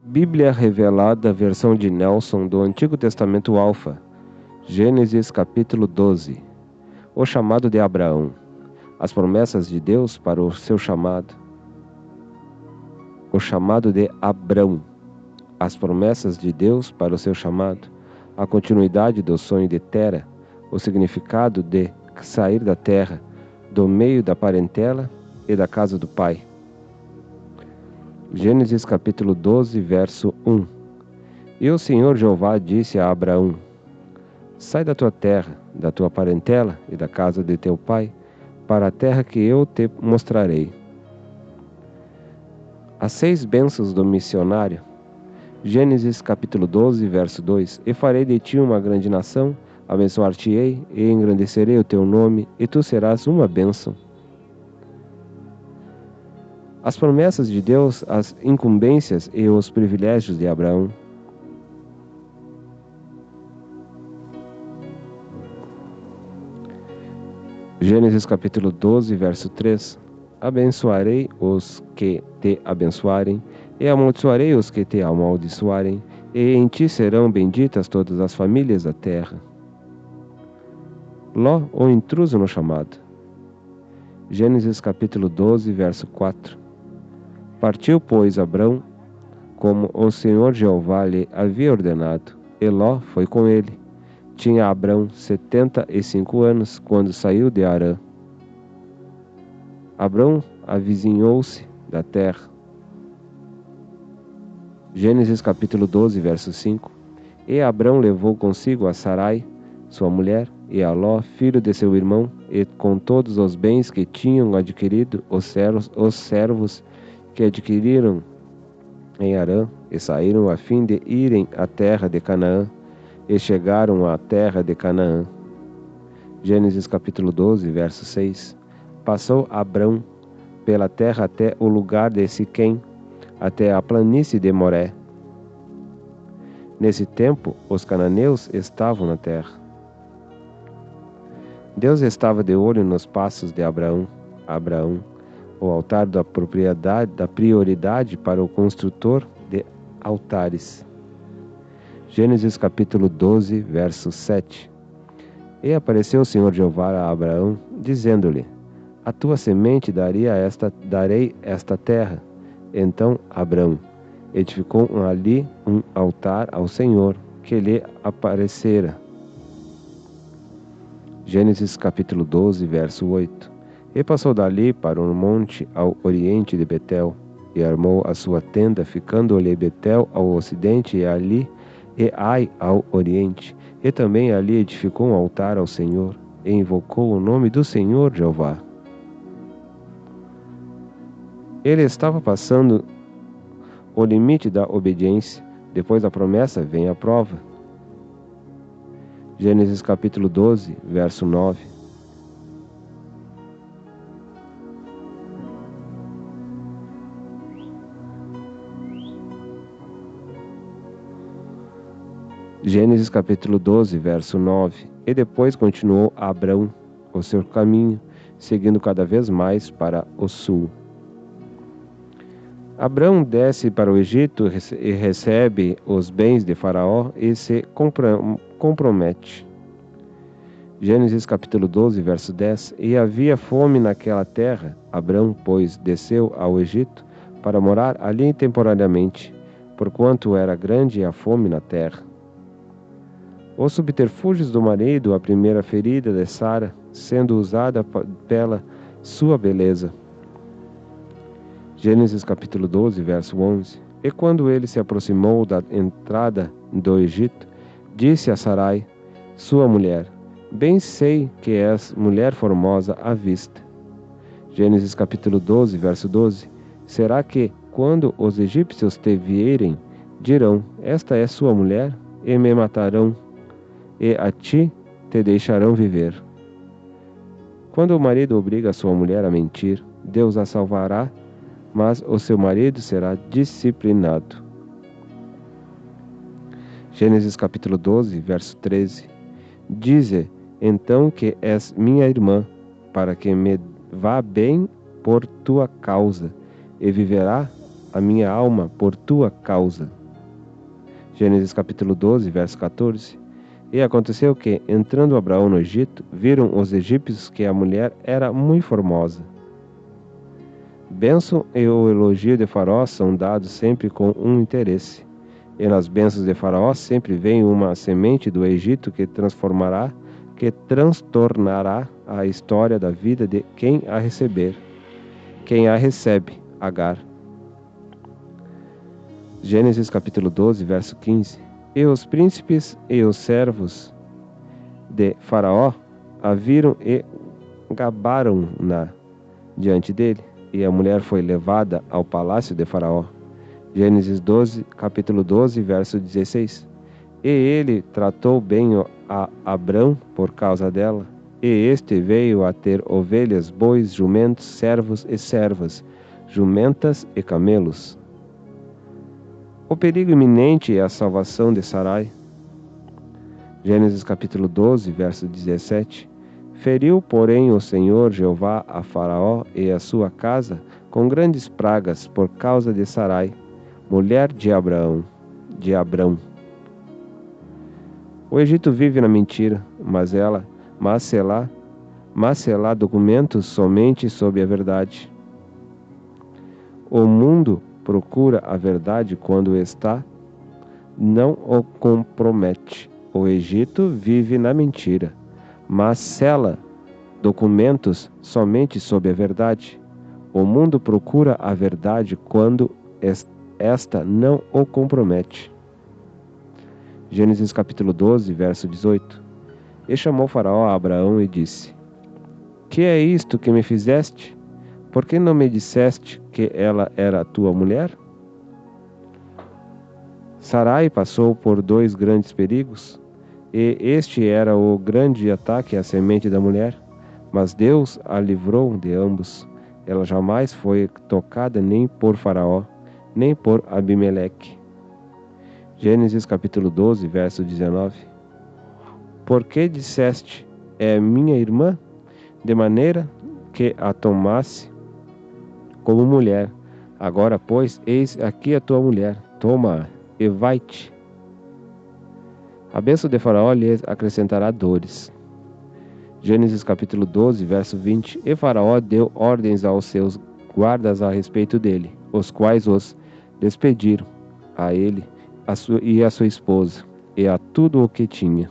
Bíblia Revelada, versão de Nelson, do Antigo Testamento Alfa. Gênesis capítulo 12. O chamado de Abraão. As promessas de Deus para o seu chamado. O chamado de Abrão. As promessas de Deus para o seu chamado. A continuidade do sonho de Tera. O significado de sair da terra, do meio da parentela e da casa do pai. Gênesis capítulo 12, verso 1. E o Senhor Jeová disse a Abraão: Sai da tua terra, da tua parentela e da casa de teu pai, para a terra que eu te mostrarei. As 6 bênçãos do missionário. Gênesis capítulo 12, verso 2. E farei de ti uma grande nação, abençoar-te-ei e engrandecerei o teu nome, e tu serás uma bênção. As promessas de Deus, as incumbências e os privilégios de Abraão. Gênesis capítulo 12, verso 3. Abençoarei os que te abençoarem, e amaldiçoarei os que te amaldiçoarem, e em ti serão benditas todas as famílias da terra. Ló, o intruso no chamado. Gênesis capítulo 12, verso 4. Partiu, pois, Abrão, como o Senhor Jeová lhe havia ordenado, e Ló foi com ele. Tinha Abrão 75 anos, quando saiu de Harã. Abrão avizinhou-se da terra. Gênesis capítulo 12, verso 5. E Abrão levou consigo a Sarai, sua mulher, e a Ló, filho de seu irmão, e com todos os bens que tinham adquirido os servos que adquiriram em Harã, e saíram a fim de irem à terra de Canaã, e chegaram à terra de Canaã. Gênesis capítulo 12, verso 6. Passou Abrão pela terra até o lugar de Siquém, até a planície de Moré. Nesse tempo, os cananeus estavam na terra. Deus estava de olho nos passos de Abraão, o altar da prioridade para o construtor de altares. Gênesis capítulo 12, verso 7. E apareceu o Senhor Jeová a Abraão, dizendo-lhe: A tua semente darei esta terra. Então Abrão edificou ali um altar ao Senhor, que lhe aparecera. Gênesis capítulo 12, verso 8. E passou dali para um monte ao oriente de Betel, e armou a sua tenda, ficando-lhe Betel ao ocidente e Ai ao oriente. E também ali edificou um altar ao Senhor, e invocou o nome do Senhor Jeová. Ele estava passando o limite da obediência. Depois da promessa vem a prova. Gênesis capítulo 12, verso 9. Gênesis capítulo 12, verso 9. E depois continuou Abrão o seu caminho, seguindo cada vez mais para o sul. Abrão desce para o Egito e recebe os bens de Faraó e se compromete. Gênesis capítulo 12, verso 10. E havia fome naquela terra. Abrão, pois, desceu ao Egito para morar ali temporariamente, porquanto era grande a fome na terra. Os subterfúgios do marido, a primeira ferida de Sara, sendo usada pela sua beleza. Gênesis capítulo 12, verso 11. E quando ele se aproximou da entrada do Egito, disse a Sarai, sua mulher: Bem sei que és mulher formosa à vista. Gênesis capítulo 12, verso 12. Será que, quando os egípcios te vierem, dirão: Esta é sua mulher, e me matarão, e a ti te deixarão viver? Quando o marido obriga a sua mulher a mentir, Deus a salvará, mas o seu marido será disciplinado. Gênesis capítulo 12, verso 13. Dize então que és minha irmã, para que me vá bem por tua causa, e viverá a minha alma por tua causa. Gênesis capítulo 12, verso 14. E aconteceu que, entrando Abraão no Egito, viram os egípcios que a mulher era muito formosa. Bênção e o elogio de Faraó são dados sempre com um interesse. E nas bênçãos de Faraó sempre vem uma semente do Egito que transtornará a história da vida de quem a receber. Quem a recebe, Agar. Gênesis capítulo 12, verso 15. E os príncipes e os servos de Faraó a viram e gabaram-na diante dele, e a mulher foi levada ao palácio de Faraó. Gênesis 12, capítulo 12, verso 16. E ele tratou bem a Abrão por causa dela, e este veio a ter ovelhas, bois, jumentos, servos e servas, jumentas e camelos. O perigo iminente é a salvação de Sarai. Gênesis capítulo 12, verso 17. Feriu, porém, o Senhor Jeová a Faraó e a sua casa com grandes pragas por causa de Sarai, mulher de Abrão. O Egito vive na mentira, mas selá documentos somente sob a verdade. O mundo procura a verdade quando não o compromete. O Egito vive na mentira, mas sela documentos somente sob a verdade. O mundo procura a verdade quando esta não o compromete. Gênesis capítulo 12, verso 18. E chamou Faraó a Abraão e disse: Que é isto que me fizeste? Por que não me disseste que ela era tua mulher? Sarai passou por 2 grandes perigos, e este era o grande ataque à semente da mulher, mas Deus a livrou de ambos. Ela jamais foi tocada nem por Faraó, nem por Abimeleque. Gênesis capítulo 12, verso 19. Por que disseste, é minha irmã, de maneira que a tomasse como mulher? Agora, pois, eis aqui a tua mulher, toma-a e vai-te. A bênção de Faraó lhes acrescentará dores. Gênesis capítulo 12, verso 20. E Faraó deu ordens aos seus guardas a respeito dele, os quais os despediram, a ele e a sua esposa, e a tudo o que tinha.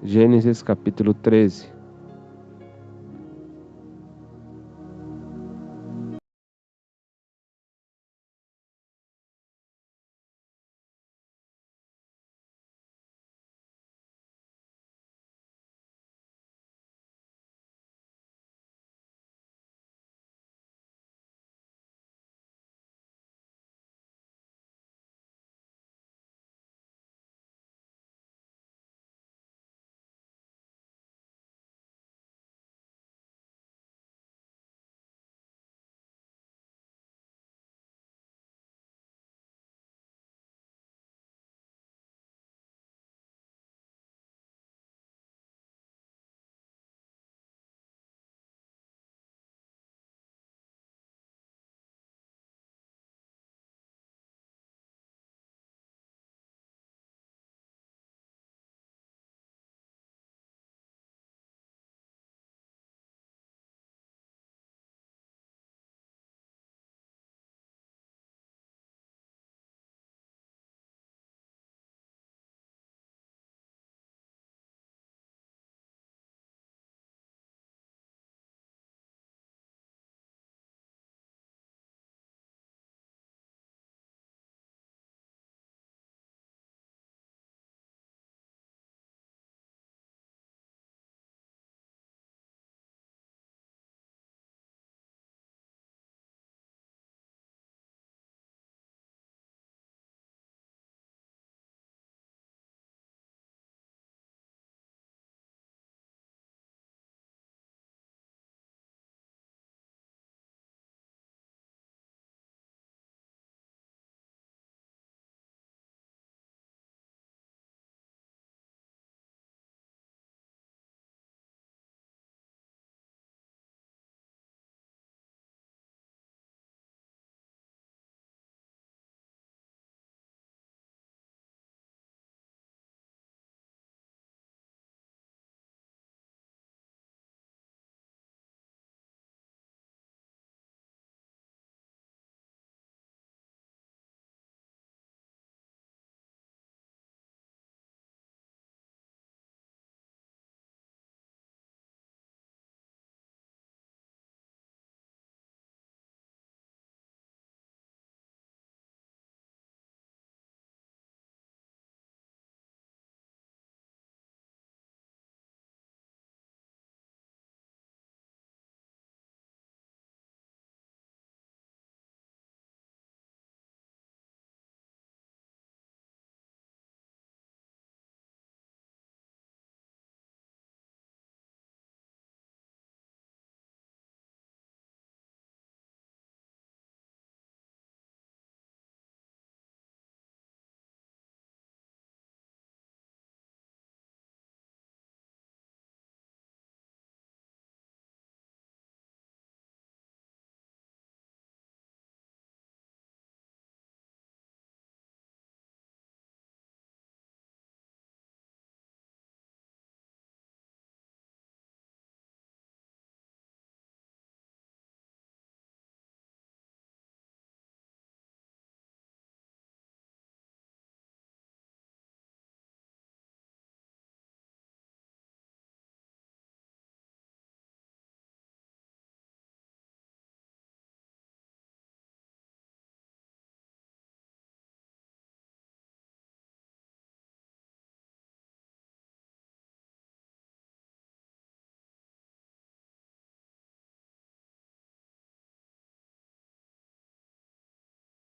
Gênesis capítulo 13.